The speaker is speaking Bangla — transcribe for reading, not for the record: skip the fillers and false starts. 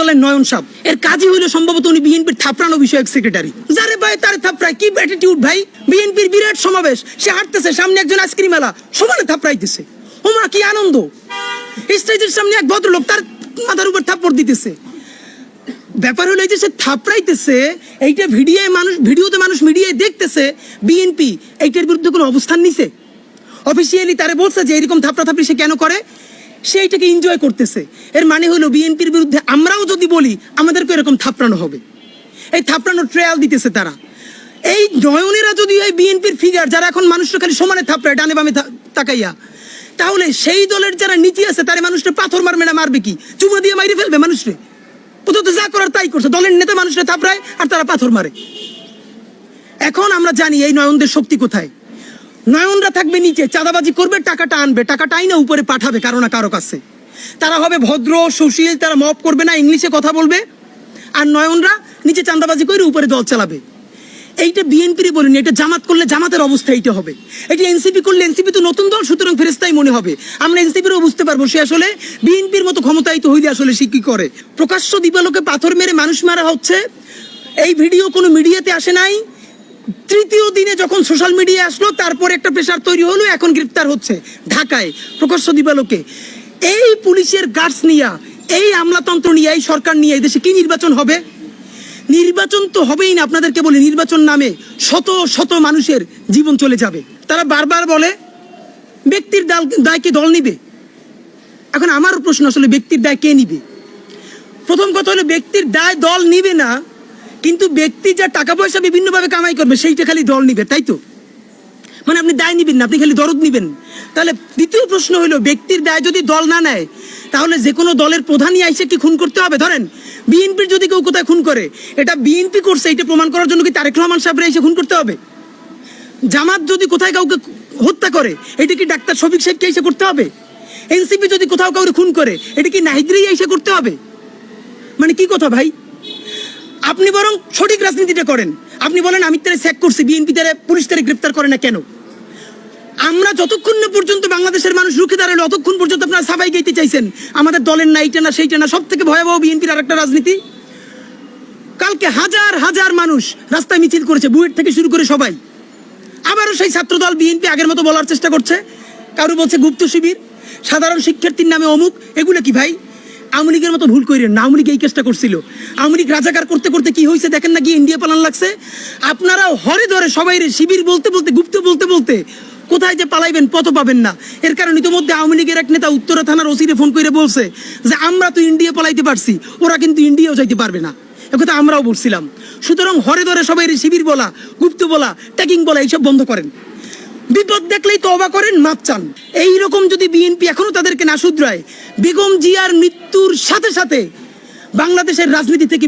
দলের নয়ন সাহেব, এর কাজই হইলো সম্ভবত উনি বিএনপির থাপড়ানো বিষয়ক সেক্রেটারি। যারে ভাই তার থাপড়ায় কি অ্যাটিটিউড ভাই! বিএনপির বিরাট সমাবেশ, সে হাঁটতেছে, সামনে একজন আইসক্রিম আলা সমানে থাপড়াইতেছে। ওমা কি আনন্দ! স্টেজের সামনে এক ভদ্রলোক তার মাথার উপর থাপ্পড় দিতেছে। ব্যাপার হলো যে সে থাপড়াইতেছে, এইটা ভিডিওতে মানুষ মিডিয়ায় দেখতেছে। বিএনপি এইটার বিরুদ্ধে কোনো অবস্থান নিছে? অফিসিয়ালি তারে বলছে যে এরকম থাপড়াথাপড়ি সে কেন করে? সে এইটাকে এনজয় করতেছে। এর মানে হলো বিএনপির বিরুদ্ধে আমরাও যদি বলি আমাদেরকে এরকম থাপড়ানো হবে। এই থাপড়ানোর ট্রায়াল দিতেছে তারা। এই নয়নেরা যদি এই বিএনপির ফিগার যারা এখন মানুষরা খালি সমানে থাপড়ায় ডানে বামে তাকাইয়া, তাহলে সেই দলের যারা নীতি আছে তারা মানুষটা পাথর মারবে না মারবে কি? চুমা দিয়ে মাইরে ফেলবে মানুষরে। প্রথমত যা করার তাই করছে, দলের নেতা মানুষরা থাপড়ায় আর তারা পাথর মারে। এখন আমরা জানি এই নয়নদের শক্তি কোথায়। নয়নরা থাকবে নিচে, চাঁদাবাজি করবে, টাকাটা আনবে, টাকাটা আইনা উপরে পাঠাবে কারো না কারো কাছে। তারা হবে ভদ্র সুশীল, তারা মপ করবে না, ইংলিশে কথা বলবে। আর নয়নরা নিচে চাঁদাবাজি করে উপরে দল চালাবে। এইটা বিএনপির বলিনি, এটা জামাত করলে জামাতের অবস্থা এইটা হবে। এটা এনসিপি করলে এনসিপি তো নতুন দল, সুতরাং ফেরেস্তাই মনে হবে। আমরা এনসিপিরও বুঝতে পারবো সে আসলে বিএনপির মতো ক্ষমতায়িত হইলে আসলে সে কি করে। প্রকাশ্য দিবালোকে পাথর মেরে মানুষ মারা হচ্ছে। এই ভিডিও কোনো মিডিয়াতে আসে নাই। তৃতীয় দিনে যখন সোশ্যাল মিডিয়া আসলো তারপরে একটা প্রেশার তৈরি হলো, এখন গ্রেফতার হচ্ছে ঢাকায় প্রকাশ্য দিবালোকে। এই পুলিশের গার্ডস নিয়ে, এই আমলাতন্ত্র নিয়ে, এই সরকার নিয়ে এই দেশে কি নির্বাচন হবে? নির্বাচন তো হবেই না। আপনাদেরকে বলি, নির্বাচন নামে শত শত মানুষের জীবন চলে যাবে। তারা বারবার বলে ব্যক্তির দায় কি দল নিবে? এখন আমার প্রশ্ন, আসলে ব্যক্তির দায় কে নিবে? প্রথম কথা হলো ব্যক্তির দায় দল নিবে না, কিন্তু ব্যক্তি যা টাকা পয়সা বিভিন্নভাবে কামাই করবে সেইটা খালি দল নিবে, তাই তো? মানে আপনি দায় নিবেন না, আপনি খালি দরদ নিবেন। তাহলে দ্বিতীয় প্রশ্ন হলো, ব্যক্তির দায় যদি দল না নেয় তাহলে যে কোনো দলের প্রধানই আইসে কি খুন করতে হবে? ধরেন বিএনপির যদি কেউ কোথায় খুন করে, এটা বিএনপি করছে এটা প্রমাণ করার জন্য কি তারেক রহমান সাহেবরা এসে খুন করতে হবে? জামাত যদি কোথায় কাউকে হত্যা করে, এটা কি ডাক্তার শফিক সাহেবকে এসে করতে হবে? এনসিপি যদি কোথাও কাউকে খুন করে, এটা কি নাহিদরেই এসে করতে হবে? মানে কি কথা ভাই? আপনি বরং সঠিক রাজনীতিটা করেন। আপনি বলেন আমি তারা চেক করছি, বিএনপি তারা পুলিশ তারা গ্রেফতার করে না কেন? আমরা যতক্ষণ না পর্যন্ত বাংলাদেশের মানুষ রুখে দাঁড়ালো ততক্ষণ পর্যন্ত আপনারা সাফাই গাইতে চাইছেন আমাদের দলের না এইটা না সেইটা না। সব থেকে ভয়াবহ বিএনপির আরেকটা রাজনীতি। কালকে হাজার হাজার মানুষ রাস্তায় মিছিল করেছে, বুয়েট থেকে শুরু করে সবাই। আবারও সেই ছাত্রদল বিএনপি আগের মতো বলার চেষ্টা করছে। কারো বলছে গুপ্ত শিবির, সাধারণ শিক্ষার্থীর নামে অমুক। এগুলো কি ভাই? আওয়ামী লীগের মতো ভুল করেন না। আওয়ামী লীগ এই কেসটা করছিল। আওয়ামী লীগ রাজাকার করতে করতে কি হয়েছে দেখেন না, কি ইন্ডিয়া পালান লাগছে। আপনারাও হরে ধরে সবাই শিবির বলতে বলতে, গুপ্ত বলতে বলতে কোথায় যে পালাইবেন পথ পাবেন না। এর কারণ ইতিমধ্যে আওয়ামী লীগের এক নেতা উত্তরা থানার ওসিরে ফোন করে বলছে যে আমরা তো ইন্ডিয়া পালাইতে পারছি, ওরা কিন্তু ইন্ডিয়াও যাইতে পারবে না। একথা আমরাও বলছিলাম। সুতরাং হরে ধরে সবাই শিবির বলা, গুপ্ত বলা, ট্যাগিং বলা এইসব বন্ধ করেন। বিপদ দেখলেই তওবা করেন, মাপ চান। এইরকম যদি বিএনপি এখনো তাদেরকে না শুধরায়, বেগম জিয়ার মৃত্যুর সাথে সাথে বাংলাদেশের রাজনীতি থেকে